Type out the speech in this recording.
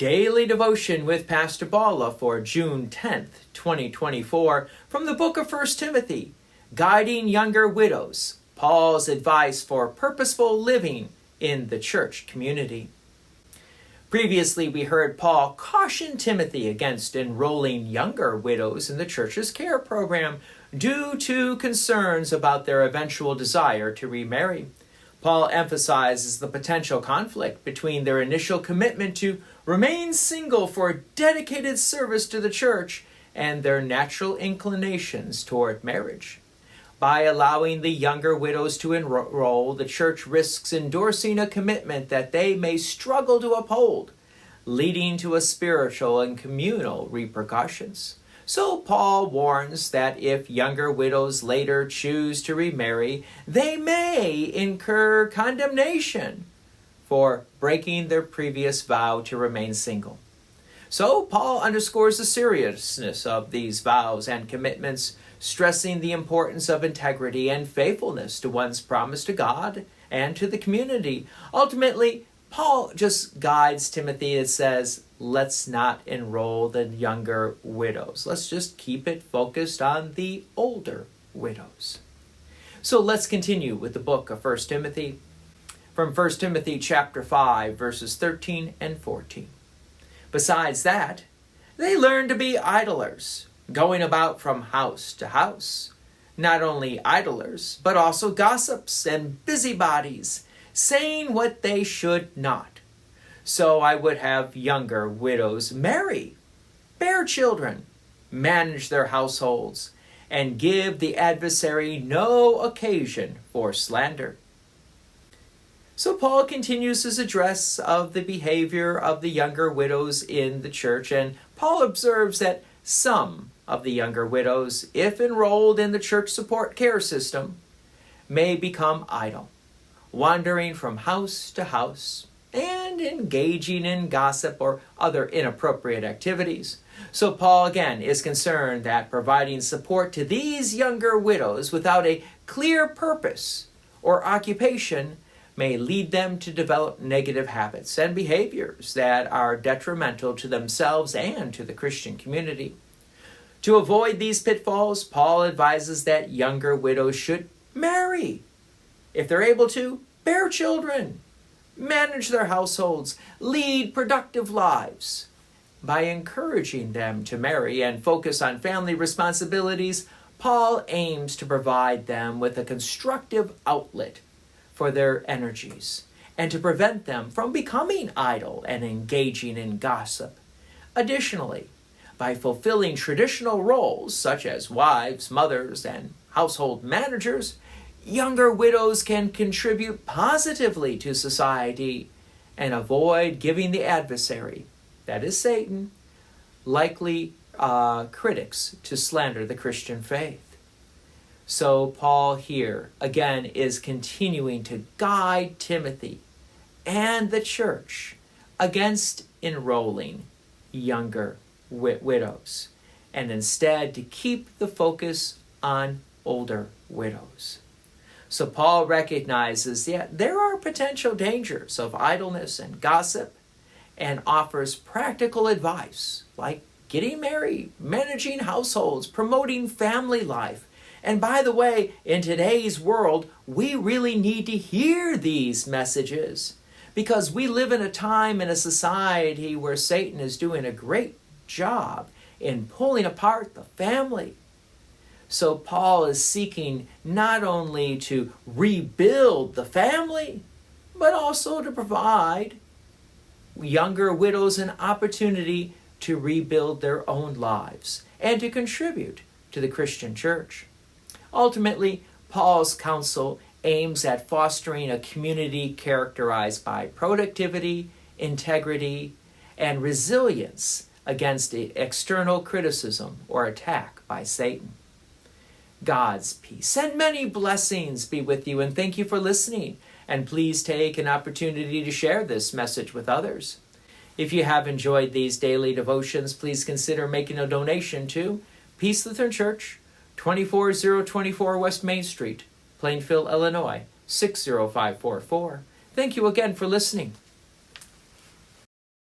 Daily Devotion with Pastor Balla for June 10th, 2024, from the book of 1 Timothy, Guiding Younger Widows, Paul's advice for purposeful living in the church community. Previously, we heard Paul caution Timothy against enrolling younger widows in the church's care program due to concerns about their eventual desire to remarry. Paul emphasizes the potential conflict between their initial commitment to remain single for dedicated service to the church and their natural inclinations toward marriage. By allowing the younger widows to enroll, the church risks endorsing a commitment that they may struggle to uphold, leading to a spiritual and communal repercussions. So Paul warns that if younger widows later choose to remarry, they may incur condemnation for breaking their previous vow to remain single. So Paul underscores the seriousness of these vows and commitments, stressing the importance of integrity and faithfulness to one's promise to God and to the community. Ultimately, Paul just guides Timothy and says, let's not enroll the younger widows. Let's just keep it focused on the older widows. So let's continue with the book of 1 Timothy, from 1 Timothy chapter 5, verses 13 and 14. Besides that, they learn to be idlers, going about from house to house. Not only idlers, but also gossips and busybodies, saying what they should not. So I would have younger widows marry, bear children, manage their households, and give the adversary no occasion for slander. So Paul continues his address of the behavior of the younger widows in the church, and Paul observes that some of the younger widows, if enrolled in the church support care system, may become idle, wandering from house to house and engaging in gossip or other inappropriate activities. So Paul again is concerned that providing support to these younger widows without a clear purpose or occupation may lead them to develop negative habits and behaviors that are detrimental to themselves and to the Christian community. To avoid these pitfalls, Paul advises that younger widows should marry. If they're able to, bear children, manage their households, lead productive lives. By encouraging them to marry and focus on family responsibilities, Paul aims to provide them with a constructive outlet for their energies and to prevent them from becoming idle and engaging in gossip. Additionally, by fulfilling traditional roles such as wives, mothers, and household managers, younger widows can contribute positively to society and avoid giving the adversary, that is Satan, likely critics to slander the Christian faith. So Paul here, again, is continuing to guide Timothy and the church against enrolling younger widows, and instead to keep the focus on older widows. So Paul recognizes that there are potential dangers of idleness and gossip and offers practical advice like getting married, managing households, promoting family life. And by the way, in today's world, we really need to hear these messages because we live in a time in a society where Satan is doing a great job in pulling apart the family. So Paul is seeking not only to rebuild the family, but also to provide younger widows an opportunity to rebuild their own lives and to contribute to the Christian church. Ultimately, Paul's counsel aims at fostering a community characterized by productivity, integrity, and resilience against external criticism or attack by Satan. God's peace and many blessings be with you, and thank you for listening. And please take an opportunity to share this message with others. If you have enjoyed these daily devotions, please consider making a donation to Peace Lutheran Church, 24024 West Main Street, Plainfield, Illinois, 60544. Thank you again for listening.